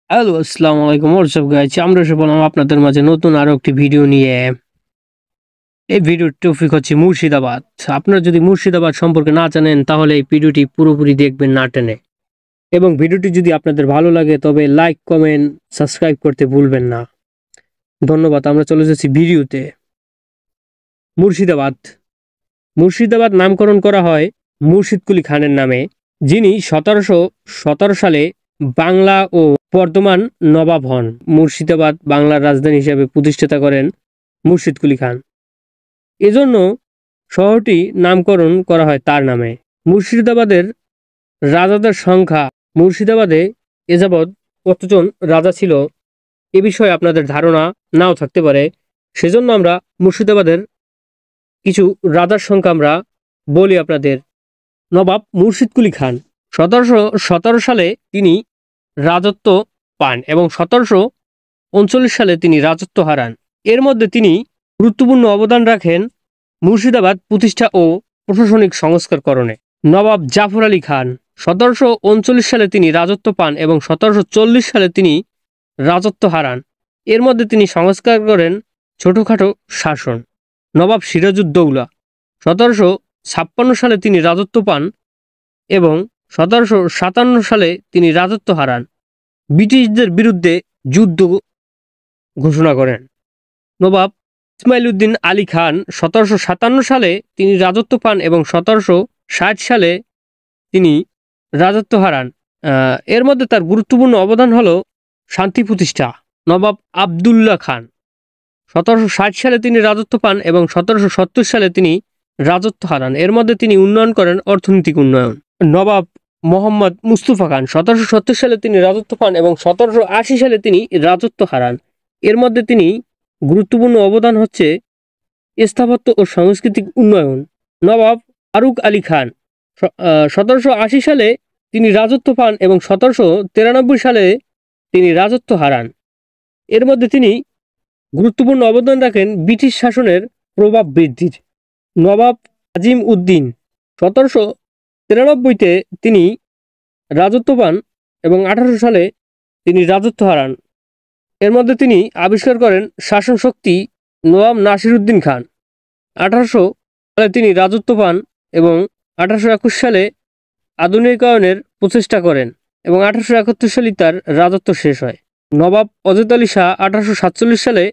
Hello, আসসালামু আলাইকুম। WhatsApp guys, আমরা এসে বললাম আপনাদের মাঝে নতুন আরো একটি ভিডিও নিয়ে। এই ভিডিওর টপিক হচ্ছে মুর্শিদাবাদ। আপনারা যদি মুর্শিদাবাদ সম্পর্কে না জানেন তাহলে এই ভিডিওটি পুরোপুরি দেখবেন না টেনে, এবং ভিডিওটি যদি আপনাদের ভালো লাগে তবে লাইক, কমেন্ট, সাবস্ক্রাইব করতে ভুলবেন না। ধন্যবাদ। আমরা চলে যাচ্ছি ভিডিওতে। মুর্শিদাবাদ মুর্শিদাবাদ নামকরণ করা হয় মুর্শিদ কুলি খানের নামে, যিনি 1717 সালে বাংলা ও বর্ধমান নবাব হন। মুর্শিদাবাদ বাংলার রাজধানী হিসেবে প্রতিষ্ঠাতা করেন মুর্শিদ কুলি খান। এজন্য শহরটি নামকরণ করা হয় তার নামে। মুর্শিদাবাদের রাজাদের সংখ্যা, মুর্শিদাবাদে এ যাবৎ কতজন রাজা ছিল এ বিষয়ে আপনাদের ধারণা নাও থাকতে পারে। সেজন্য আমরা মুর্শিদাবাদের কিছু রাজার সংখ্যা আমরা বলি আপনাদের। নবাব মুর্শিদ কুলি খান 1717 সালে তিনি রাজত্ব পান এবং 1739 সালে তিনি রাজত্ব হারান। এর মধ্যে তিনি গুরুত্বপূর্ণ অবদান রাখেন মুর্শিদাবাদ প্রতিষ্ঠা ও প্রশাসনিক সংস্কারকরণে। নবাব জাফর আলী খান 1739 সালে তিনি রাজত্ব পান এবং 1740 সালে তিনি রাজত্ব হারান। এর মধ্যে তিনি সংস্কার করেন ছোটখাটো শাসন। নবাব সিরাজউদ্দৌলা 1756 সালে তিনি রাজত্ব পান এবং 1757 সালে তিনি রাজত্ব হারান। ব্রিটিশদের বিরুদ্ধে যুদ্ধ ঘোষণা করেন। নবাব ইসমাইল উদ্দিন আলী খান 1757 সালে তিনি রাজত্ব পান এবং 1760 সালে তিনি রাজত্ব হারান। এর মধ্যে তার গুরুত্বপূর্ণ অবদান হলো শান্তি প্রতিষ্ঠা। নবাব আবদুল্লাহ খান 1760 সালে তিনি রাজত্ব পান এবং 1770 সালে তিনি রাজত্ব হারান। এর মধ্যে তিনি উন্নয়ন করেন অর্থনৈতিক উন্নয়ন। নবাব মোহাম্মদ মুস্তফা খান 1770 সালে তিনি রাজত্ব পান এবং 1780 সালে তিনি রাজত্ব হারান। এর মধ্যে তিনি গুরুত্বপূর্ণ অবদান হচ্ছে স্থাপত্য ও সাংস্কৃতিক উন্নয়ন। নবাব ফারুক আলী খান 1780 সালে তিনি রাজত্ব পান এবং 1793 সালে তিনি রাজত্ব হারান। এর মধ্যে তিনি গুরুত্বপূর্ণ অবদান রাখেন ব্রিটিশ শাসনের প্রভাব বৃদ্ধির। নবাব আজিম উদ্দিন 1793-তে তিনি রাজত্ব পান এবং 1800 সালে তিনি রাজত্ব হারান। এর মধ্যে তিনি আবিষ্কার করেন শাসন শক্তি। নবাব নাসিরউদ্দিন খান 1800 সালে তিনি রাজত্ব পান এবং 1821 সালে আধুনিকায়নের প্রচেষ্টা করেন এবং 1871 সালে তার রাজত্ব শেষ হয়। নবাব অজিত আলী শাহ 1847 সালে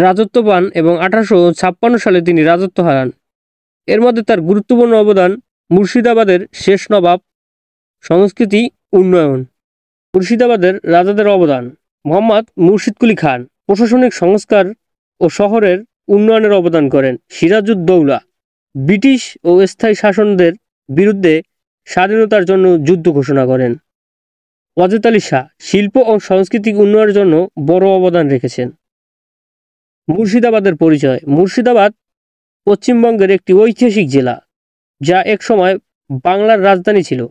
রাজত্ব পান এবং 1856 সালে তিনি রাজত্ব হারান। এর মধ্যে তার গুরুত্বপূর্ণ অবদান মুর্শিদাবাদের শেষ নবাব, সংস্কৃতি উন্নয়ন। মুর্শিদাবাদের রাজাদের অবদান: মোহাম্মদ মুর্শিদ কুলি খান প্রশাসনিক সংস্কার ও শহরের উন্নয়নের অবদান করেন। সিরাজউদ্দৌলা ব্রিটিশ ও স্থায়ী শাসনদের বিরুদ্ধে স্বাধীনতার জন্য যুদ্ধ ঘোষণা করেন। ওয়াজেদ আলী শাহ শিল্প ও সাংস্কৃতিক উন্নয়নের জন্য বড় অবদান রেখেছেন। মুর্শিদাবাদের পরিচয়: মুর্শিদাবাদ পশ্চিমবঙ্গের একটি ঐতিহাসিক জেলা, যা একসময় বাংলার রাজধানী ছিল।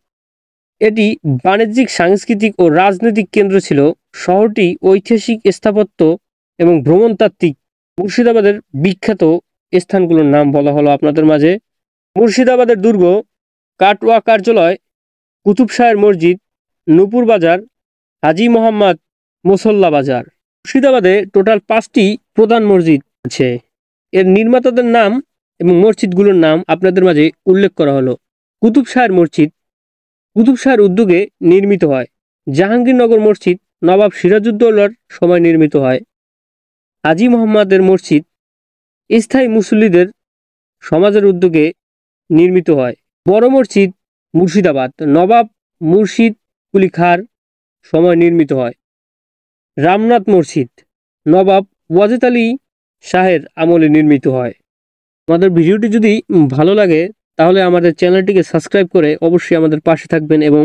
এটি বাণিজ্যিক, সাংস্কৃতিক ও রাজনৈতিক কেন্দ্র ছিল। শহরটি ঐতিহাসিক স্থাপত্য এবং ভ্রমণতাত্ত্বিক। মুর্শিদাবাদের বিখ্যাত স্থানগুলোর নাম বলা হলো আপনাদের মাঝে: মুর্শিদাবাদের দুর্গ, কাটওয়া কার্যালয়, কুতুব শাহের মসজিদ, নূপুর বাজার, হাজী মোহাম্মদ মোসল্লা বাজার। মুর্শিদাবাদে টোটাল 5টি প্রধান মসজিদ আছে। এর নির্মাতাদের নাম এবং মসজিদগুলোর নাম আপনাদের মাঝে উল্লেখ করা হলো। কুতুব শাহের মসজিদ কুতুব শাহের উদ্যোগে নির্মিত হয়। জাহাঙ্গীরনগর মসজিদ নবাব সিরাজউদ্দৌলার সময় নির্মিত হয়। হাজী মোহাম্মদের মসজিদ স্থায়ী মুসল্লিদের সমাজের উদ্যোগে নির্মিত হয়। বড় মসজিদ মুর্শিদাবাদ নবাব মুর্শিদ কুলি খাঁর সময় নির্মিত হয়। রামনাথ মসজিদ নবাব ওয়াজেদ আলী শাহের আমলে নির্মিত হয়। আমাদের ভিডিওটি যদি ভালো লাগে তাহলে আমাদের চ্যানেলটিকে সাবস্ক্রাইব করে অবশ্যই আমাদের পাশে থাকবেন, এবং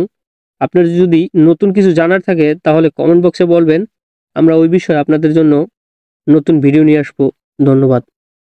আপনার যদি নতুন কিছু জানার থাকে তাহলে কমেন্ট বক্সে বলবেন। আমরা ওই বিষয়ে আপনাদের জন্য নতুন ভিডিও নিয়ে আসবো। ধন্যবাদ।